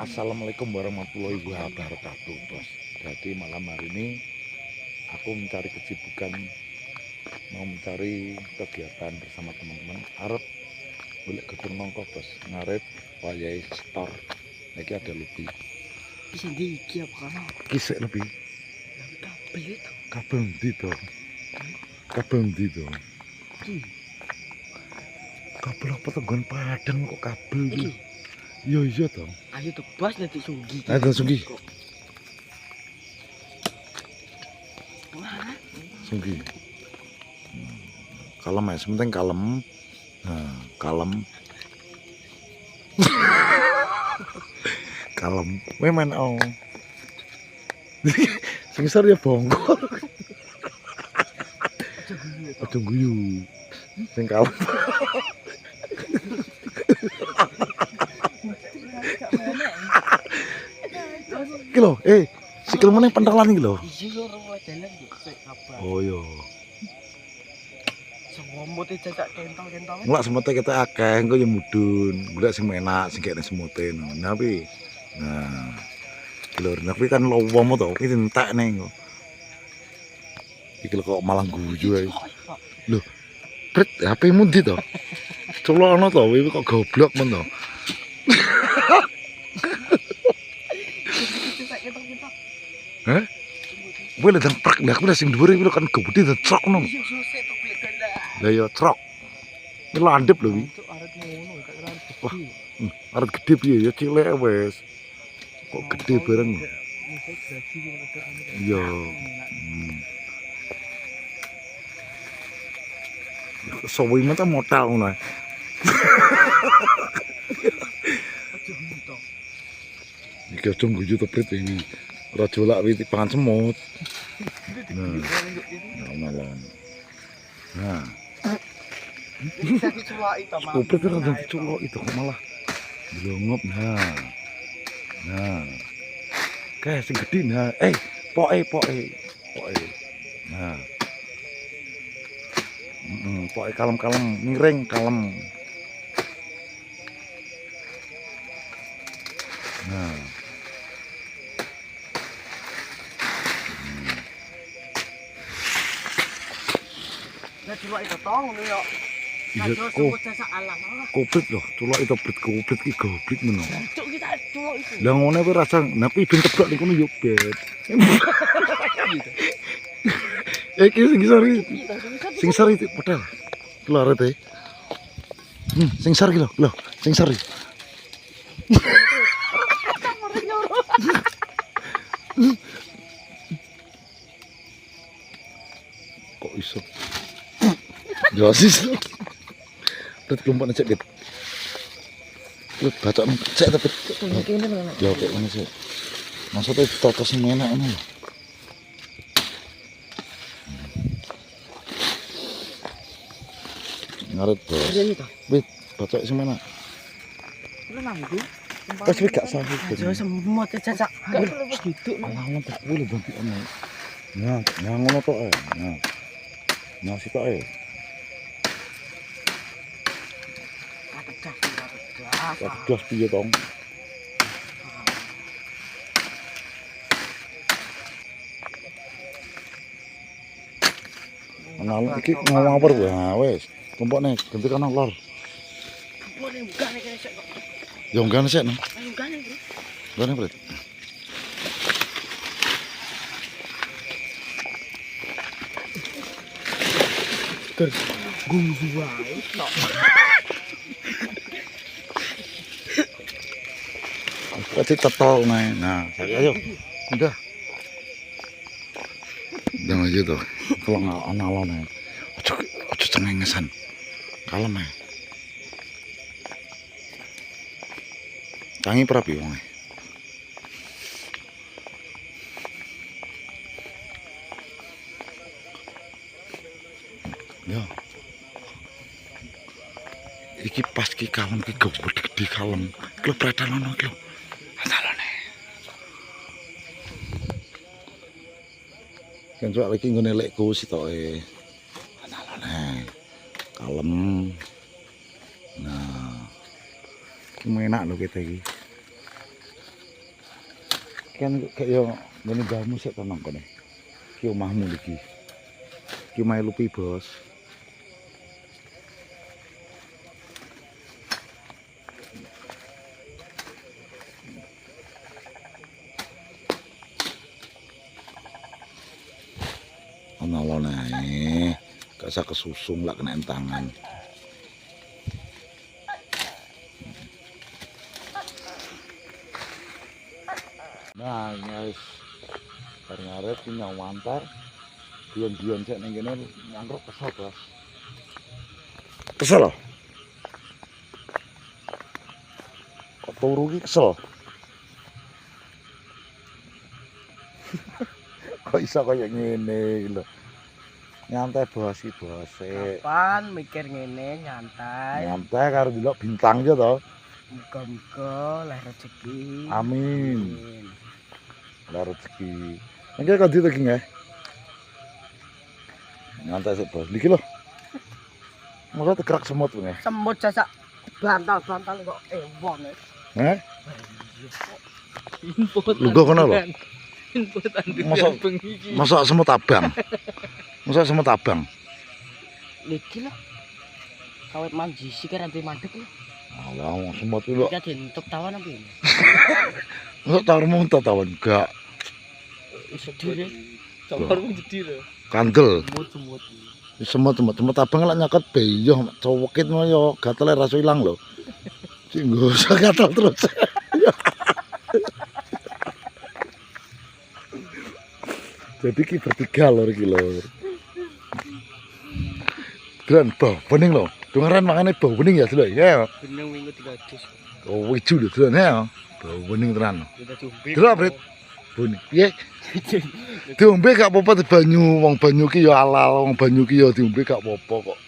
Assalamualaikum warahmatullahi wabarakatuh, bos. Jadi malam hari ini aku mencari kesibukan, mau mencari kegiatan bersama teman-teman. Arep boleh gedung nongko, bos. Ngaret wayai store. Niki ada lebih. Bisa di iki apa kan? Kisek lebih. Kabel itu. Kabel ndi to? Kabel ndi to? Kabel apa to nggon Padang kok kabel iki? Iya to. Ayo tebas nanti Sunggi. Ayo Sunggi. Wah, Sunggi. Kalem ya, sementing kalem. Nah, kalem. Kalem. Kowe main oh. Sing sar ya bongkol. Aja guyu. Sing kalem. Iki lho, sikil meneh pentelan iki lho. iya ora mulai jalan yo sik kabar. Oh iya. Semomote cacak kentol-kentol. Mulak semute kita akeh, engko ya mudhun. Golek sing enak, sing kene semute. Tapi nah, iki lho, tapi kan lowomu to, iki entek ning kok. Iki lho kok malah guyu ae. Lho, Prit, HP-mu ndi to? Colokno to, kowe kok goblok men to. Hah? Kowe lho ndang prak, lah kowe sing dhuwur iki kan gede truk ngono. Iya susah to klik ganda. Lah ya truk. Iki landhep lho iki. Untuk arep ngono gak kira Wah. Arep gede piye ya cilik wis. Kok gede bareng. Iya. Sawi mata modal ngono. Iki aja guyu to Prit iki. Ora jolak witi pangan semut. Nah, malah. Nah, Bisa dicuwaki to, Mas. Prit ora dicolok itu kok malah blongop. Nah. Nah. Kayak sing gedhe nah. Poke. Nah. Poke kalem-kalem, miring kalem. Nah. Lah cuwaki to tong ngono yo. Iya, Terus kok sebut jasa alam. Koprit loh, colok itu Prit koprit iki goblok meno. Cuk kita cuwak itu. Lah ngene kuwi rasa napi ben teblok ning kono yo bet. Iki sing sari padahal. Keluar teh. Sing sari lho, sing sari. Kok iso? Josis. Prit kelompok cek bet. Prit baca cek tapi. Ya kok ngono sih. Maksudnya totos sing enak ngono lho. Ngaret bos. Wit, baca sing enak. Lu nanggu. Wes wis gak sah. Aja semut cacak. Duduk Alah tak boleh bantu ana. Nah, ngono tok ae. Nah. Nah sitok ae. Tak gas piye tong? Ana iki ngawur wae. Nah wis, kelompokne ganti kana lor. Boleh buka nek sik kok. Ya enggak sik no. Ayo gane, Bro. Gane Prit. Guyu wae tok. Pasti tetol nae. Nah, ayo. Udah. Jangan gitu. Kalau nggak analon ya. Ojo cengengesan. Kalem ya. Tangi perapi wong. Ya. Iki pas ki kalem ki gede kalem. Klub predalono ki lho. Asalane. Kan soal iki nggone lekku sitoke. Analane. Kalem. Nah. Iki enak lho kita iki. Kan kayak yo ngene gamu sik tenang kene. Ki omahmu iki. Ki omahe Lupi, Bos. Ana lone. Gak usah kesusung lah kena tangan. Nah, guys. Ngaret ki nyawantar. Dion-dion cek ning kene nyangkruk kesel, Bos. Kesel loh. Kok turu ki kesel. Kok iso kaya ngene iki lho. Nyantai Bos iki, Bos. Kapan mikir ngene nyantai. Nyantai karo delok bintang yo to. Muga-muga lah rezeki. Amin. Lah rezeki. Engke kok dite iki nggih. Nyantai sik, Bos. Iki lho. Masa tekerak semut nggih. Semut jasak bantal-bantal kok ewon. Heh? Input. Lu kok kono lho. Input andu Masa- bengi iki. Masa semut abang. Masa semut abang. Iki lho. Kawet manji sik kan mandek lho. Alah, wong semut iki lho. Kita dientup tawan apa ini? Masa tawon tawan enggak. Sedire. Campur jadi lho. Kandel. Semut-semut. Semut abang lek nyaket beyo cowekit mah yo gatele rasa ilang lho. Sing nggo usah gatel terus. Jadi ki bertiga lho iki lho. Keren bau bening lho. Dengaran makane bau bening ya dulu ya. Benang minggu 300. Oh wicu lho dulu ya. Bau bening tenan. Kita diombe. Dulu Brit. Bening. Piye? Diombe gak apa-apa di banyu, wong banyu ki ya halal, wong banyu ki ya diombe gak apa-apa kok.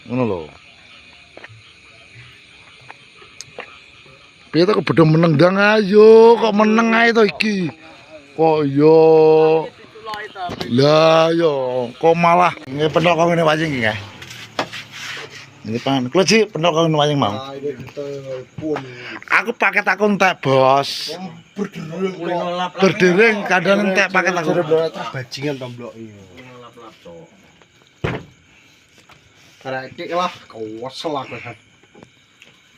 Ngono lho. Piye to kebedhe meneng ndang ayo, kok meneng ae to iki. Kok yo lah yo, kok malah nggih pentok kok ngene wajing iki nggih. Ini pan, kula sih pentok kok ngene wajing mau. Aku paket aku entek, Bos. Berdering kadang entek paket aku. Bajingan tomblok iki. Karek iki lah kewesel aku.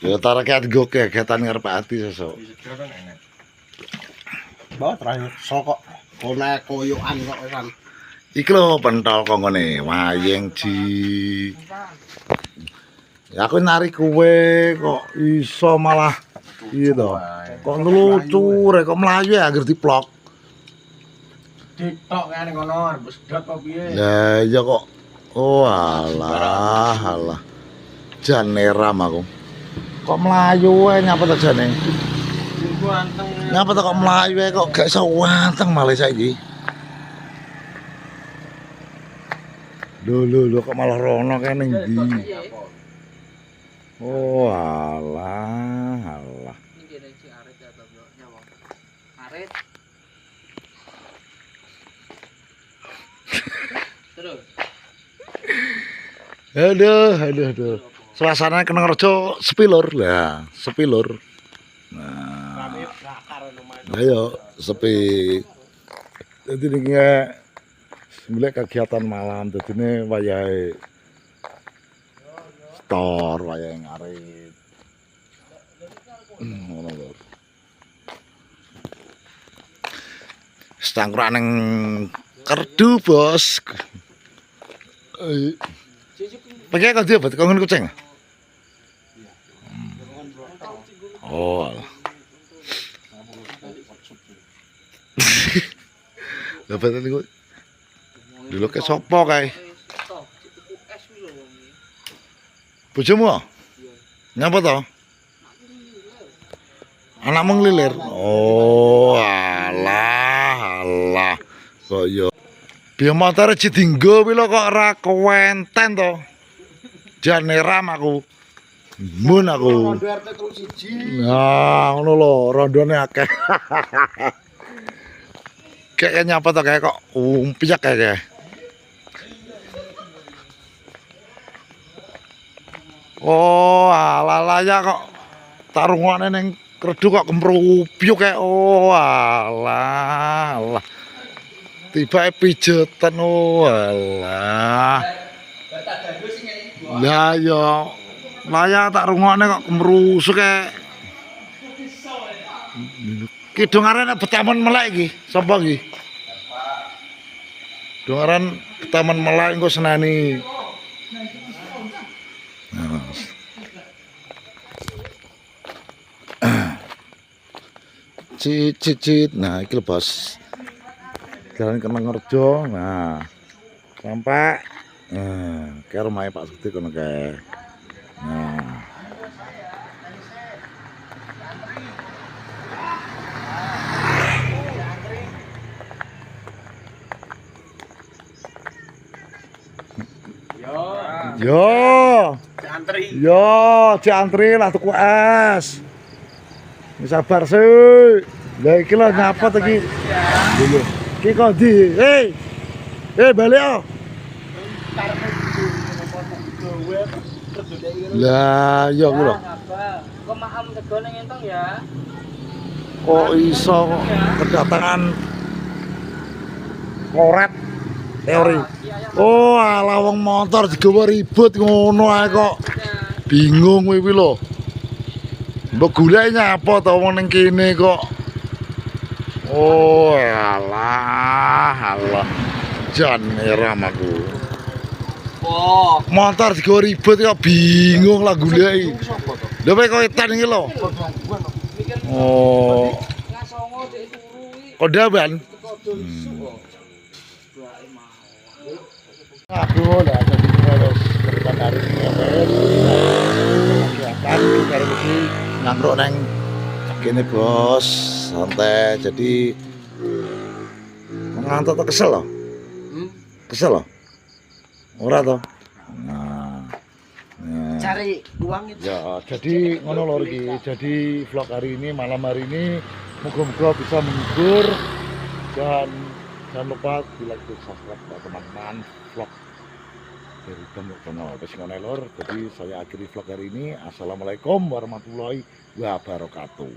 Ya tarik atigo kegiatan ngarep ati sesuk. Bawa terakhir sokok kona koyokan kok kan. Iki lho pentol kok ngene wayeng ji. Ya aku nari kowe kok iso malah iya to. Kok lucu rek kok mlayu ya anggere diplok. TikTok kan ngono rebus dot apa piye? Lah iya kok. Oh alah. Jan neram aku. Kok mlayu ae nyapa to jane? Ku anteng. Nyapa to kok mlayu ae kok gak iso wanteng malah saiki. Lho kok malah rono kene ndi? Oh alah. Ini kira si arit ya tombloknya wong. Arit. Terus. Aduh. Suasana Kenang Rejo sepilur lah, sepilur. Nah, Rame bakar lumayan. ayo sepi. Jadi ini mulai kegiatan malam. Jadi ini wayahe store, wayahe ngarit. Ngono lho. Stangkrak ning kerdu, Bos. Pakai kau dia buat kangen kucing. Oh. Dapat tadi gue. Dulu ke sopo kae. Bojomu? Nyapa to? Anakmu nglilir. Oh, alah. Kok yo. Biar motor cidinggo pilo kok ora kewenten to. Jane ram aku. Mun aku. Rondo RT 01. Nah, ngono lho, rondone akeh. Kayak nyapa to kayak kok umpiak kayak. Oh, alah ya kok tarungane ning kreduk kok kemrupyuk kayak oh alah alah. Tiba pijetan oh alah. Lah ya laya tak rungokne kok kemrusuk kayak. Kidung aran betaman melek iki, sapa iki? Dongaran betaman melek engko senani. Cicit, nah iki lho bos. Jalan Kenangerjo, nah sampai ke rumahnya Pak Sudi kono kae. Nah. Yo, diantri lah tuku es. Wis sabar sih. Lah iki lho nyapa to iki. Lho. Iki kok ndi? Balik yo. Lah yo ku lho. Kok maham tegone ngentong ya. Kok iso kok kedatangan koret teori. Oh, ala wong motor digawa ribut ngono ae kok. Bingung kowe lho. Mbok golek nyapa to wong ning kene kok. Oh, alah. Jan eram aku. Oh, Motor digawa ribut kok bingung lah goleki. Lha kowe etan iki lho. Oh. ngasongo cek turu iki. Kodaban. Aku lah jadi harus berdepan hari ini kegiatan dari ini ngangruk neng gini bos santai jadi ngantuk tuh kesel loh ora toh nah Cari uang itu. ya jadi ngono lho iki jadi vlog hari ini malam hari ini moga-moga bisa menghibur dan jangan lupa di like dan subscribe ya teman-teman vlog dari Tembok Channel wis ngono lur. Jadi saya akhiri vlog hari ini. Assalamualaikum warahmatullahi wabarakatuh.